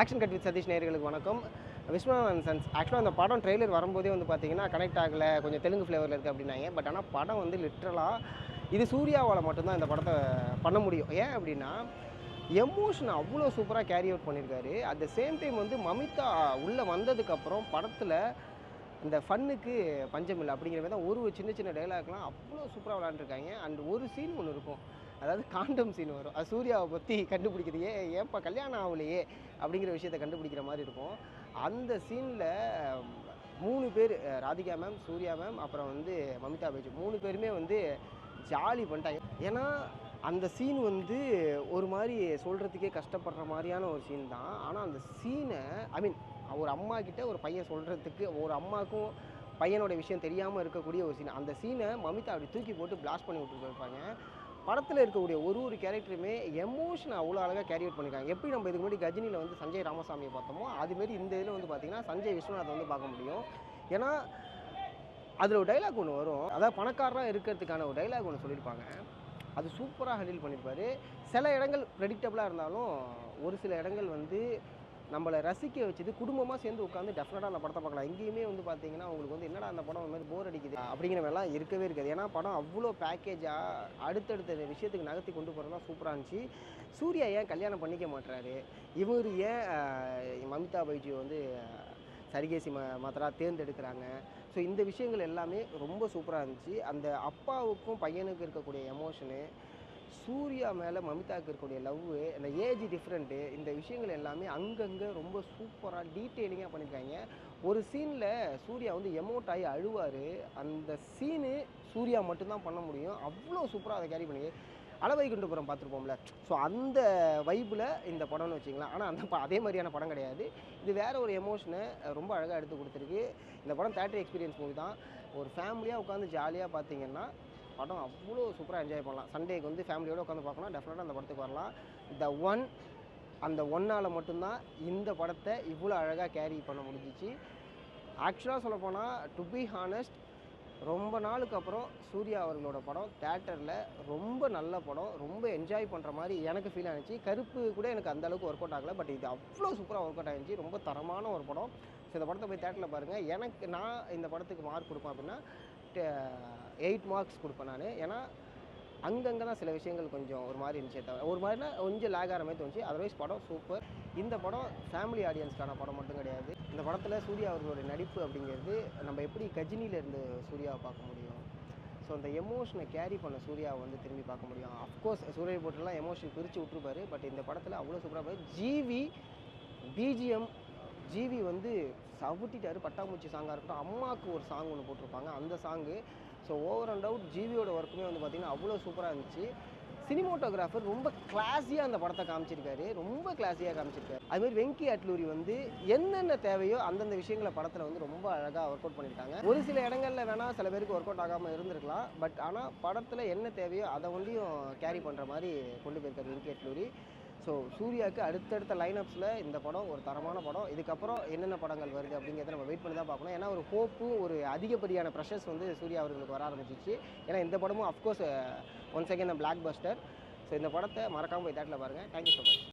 Action cut with Satish நேயர்களுக்கு வணக்கம். Viswanathan sons ஆக்சுவலாக அந்த படம் ட்ரெய்லர் வரும்போதே வந்து பார்த்தீங்கன்னா கனெக்ட் ஆகலை, கொஞ்சம் தெலுங்கு ஃப்ளேவரில் இருக்குது அப்படின்னாங்க. பட் ஆனால் படம் வந்து லிட்ரலாக இது சூர்யாவால் மட்டும்தான் இந்த படத்தை பண்ண முடியும். ஏன் அப்படின்னா எமோஷன் அவ்வளோ சூப்பராக கேரி அவுட் பண்ணியிருக்காரு. அட் த சேம் டைம் வந்து மமிதா உள்ளே வந்ததுக்கப்புறம் படத்தில் இந்த ஃபன்னுக்கு பஞ்சம் இல்லை அப்படிங்கிற மாதிரி தான் ஒரு சின்ன சின்ன டைலாக்லாம் அவ்வளோ சூப்பராக விளாண்டுருக்காங்க. அண்ட் ஒரு சீன் ஒன்று இருக்கும், அதாவது காண்டம் சீன் வரும். அது சூர்யாவை பற்றி கண்டுபிடிக்கிறது, ஏன்ப்பா கல்யாணம் ஆகலையே அப்படிங்கிற விஷயத்தை கண்டுபிடிக்கிற மாதிரி இருக்கும். அந்த சீனில் 3 பேர், ராதிகா மேம், சூர்யா மேம், அப்புறம் வந்து மமிதா பைஜு 3 பேருமே வந்து ஜாலி பண்ணிட்டாங்க. ஏன்னா அந்த சீன் வந்து ஒரு மாதிரி சொல்கிறதுக்கே கஷ்டப்படுற மாதிரியான ஒரு சீன் தான். ஆனால் அந்த சீனை ஒரு அம்மா கிட்ட ஒரு பையன் சொல்கிறதுக்கு, ஒரு அம்மாவுக்கும் பையனோட விஷயம் தெரியாமல் இருக்கக்கூடிய ஒரு சீன். அந்த சீனை மமிதா அப்படி தூக்கி போட்டு பிளாஸ்ட் பண்ணி விட்டுட்டு போயிருப்பாங்க. படத்தில் இருக்கக்கூடிய ஒரு கேரக்டருமே எமோஷனை அவ்வளோ அழகாக கேரி அவுட் பண்ணியிருக்காங்க. எப்படி நம்ம இதுக்கு முன்னாடி கஜினியில் வந்து சஞ்சய் ராமசாமியை பார்த்தோமோ அதுமாரி இந்த இதில் வந்து பார்த்திங்கன்னா சஞ்சய் விஸ்வநாதன் வந்து பார்க்க முடியும். ஏன்னா அதில் ஒரு டைலாக் ஒன்று வரும், அதாவது பணக்காரராக இருக்கிறதுக்கான ஒரு டைலாக் ஒன்று சொல்லியிருப்பாங்க. அது சூப்பராக ஹேண்டில் பண்ணியிருப்பார். சில இடங்கள் ப்ரெடிக்டபுளாக இருந்தாலும் ஒரு சில இடங்கள் வந்து நம்மளை ரசிக்க வச்சது, குடும்பமாக சேர்ந்து உட்காந்து டெஃபினட்டாக அந்த படத்தை பார்க்கலாம். எங்கேயுமே வந்து பார்த்தீங்கன்னா உங்களுக்கு வந்து என்னடா அந்த படம் மாதிரி போர் அடிக்குது அப்படிங்கிற மாதிரிலாம் இருக்கவே இருக்காது. ஏன்னா படம் அவ்வளோ பேக்கேஜாக அடுத்தடுத்த விஷயத்துக்கு நகர்த்தி கொண்டு போகிறதுலாம் சூப்பராக இருந்துச்சு. சூர்யா ஏன் கல்யாணம் பண்ணிக்க மாட்டுறாரு, இவர் ஏன் மமிதா பைஜு வந்து சரிகேசி மாத்திரா தேர்ந்தெடுக்கிறாங்க. ஸோ இந்த விஷயங்கள் எல்லாமே ரொம்ப சூப்பராக இருந்துச்சு. அந்த அப்பாவுக்கும் பையனுக்கு இருக்கக்கூடிய எமோஷனு, சூர்யா மேலே மமிதாவுக்கு இருக்கக்கூடிய லவ்வு, அந்த ஏஜ் டிஃப்ரெண்ட்டு, இந்த விஷயங்கள் எல்லாமே அங்கங்கே ரொம்ப சூப்பராக டீட்டெயிலிங்காக பண்ணியிருக்காங்க. ஒரு சீனில் சூர்யா வந்து எமோட் ஆகி அழுவார். அந்த சீனு சூர்யா மட்டும்தான் பண்ண முடியும். அவ்வளோ சூப்பராக அதை கேரி பண்ணி அளவைகுண்டபுரம் பார்த்துருப்போம்ல, ஸோ அந்த வைப்பில் இந்த படம்னு வச்சிங்களேன். ஆனால் அதே மாதிரியான படம் கிடையாது. இது வேறு ஒரு எமோஷனை ரொம்ப அழகாக எடுத்து கொடுத்துருக்கு. இந்த படம் தியேட்டர் எக்ஸ்பீரியன்ஸ் மூவி தான். ஒரு ஃபேமிலியாக உட்காந்து ஜாலியாக பார்த்தீங்கன்னா படம் அவ்வளோ சூப்பராக என்ஜாய் பண்ணலாம். சண்டேக்கு வந்து ஃபேமிலியோடு உட்காந்து பார்க்கணும், டெஃபினட்டாக அந்த படத்துக்கு வரலாம். அந்த ஒன்னால் மட்டும்தான் இந்த படத்தை இவ்வளோ அழகாக கேரி பண்ண முடிஞ்சிச்சு. ஆக்சுவலாக சொல்லப்போனால் டு பி ஹானஸ்ட், ரொம்ப நாளுக்கு அப்புறம் சூர்யா அவர்களோட படம் தேட்டரில் ரொம்ப நல்ல படம், ரொம்ப என்ஜாய் பண்ணுற மாதிரி எனக்கு ஃபீல் ஆனிச்சு. கருப்பு கூட எனக்கு அந்தளவுக்கு ஒர்க் அவுட் ஆகலை, பட் இது அவ்வளோ சூப்பராக ஒர்க் அவுட் ஆகிடுச்சு. ரொம்ப தரமான ஒரு படம். ஸோ இந்த படத்தை போய் தேட்டரில் பாருங்கள். நான் இந்த படத்துக்கு மார்க் கொடுப்பேன் அப்படின்னா 8 மார்க்ஸ் கொடுப்பேன் நான். ஏன்னா அங்கங்கே தான் சில விஷயங்கள் கொஞ்சம் ஒரு மாதிரி இருந்துச்சே தவிர, ஒரு மாதிரினா கொஞ்சம் லேக் ஆகிற மாதிரி தோணுச்சு. அதர்வைஸ் படம் சூப்பர். இந்த படம் ஃபேமிலி ஆடியன்ஸ்க்கான படம் மட்டும் கிடையாது. இந்த படத்தில் சூர்யா அவர்களுடைய நடிப்பு அப்படிங்கிறது நம்ம எப்படி கஜினியிலேருந்து சூர்யாவை பார்க்க முடியும், ஸோ அந்த எமோஷனை கேரி பண்ண சூர்யாவை வந்து திரும்பி பார்க்க முடியும். அஃப்கோர்ஸ் சூர்யா போட்டுலாம் எமோஷன் பிரித்து விட்டுருப்பாரு, பட் இந்த படத்தில் அவ்வளோ சூப்பராக இருப்பார். பிஜிஎம் ஜிவி வந்து சவுட்டிட்டாரு. பட்டாம்பூச்சி சாங்காக இருக்கட்டும், அம்மாவுக்கு ஒரு சாங் ஒன்று போட்டிருப்பாங்க, அந்த song. So over and out ஜிவியோட ஒர்க்குமே வந்து பார்த்திங்கன்னா அவ்வளோ சூப்பராக இருந்துச்சு. சினிமோட்டோகிராஃபர் ரொம்ப கிளாஸியாக அந்த படத்தை காமிச்சிருக்காரு, ரொம்ப கிளாஸியாக காமிச்சிருக்காரு. அதுமாதிரி வெங்கி அட்லூரி வந்து என்னென்ன தேவையோ அந்தந்த விஷயங்களை படத்தில் வந்து ரொம்ப அழகாக ஒர்க் அவுட் பண்ணியிருக்காங்க. ஒரு சில இடங்களில் வேணால் சில பேருக்கு ஒர்க் அவுட் ஆகாமல் இருந்திருக்கலாம், பட் ஆனால் படத்தில் என்ன தேவையோ அதை ஒன்றையும் கேரி பண்ணுற மாதிரி கொண்டு போயிருக்காரு வெங்கி அட்லூரி. ஸோ சூர்யாவுக்கு அடுத்தடுத்த லைனப்ஸில் இந்த படம் ஒரு தரமான படம். இதுக்கப்புறம் என்னென்ன படங்கள் வருது அப்படிங்கிறத நம்ம வெயிட் பண்ணி தான் பார்க்கணும். ஏன்னா ஒரு ஹோப்பும் ஒரு அதிகப்படியான ப்ரெஷர்ஸ் வந்து சூர்யா அவர்களுக்கு வர ஆரம்பிச்சிச்சு. ஏன்னா இந்த படமும் of course once again black Bastar. So இந்த படத்தை மறக்காமல் போய் தேட்டரில் பாருங்கள். Thank you so much.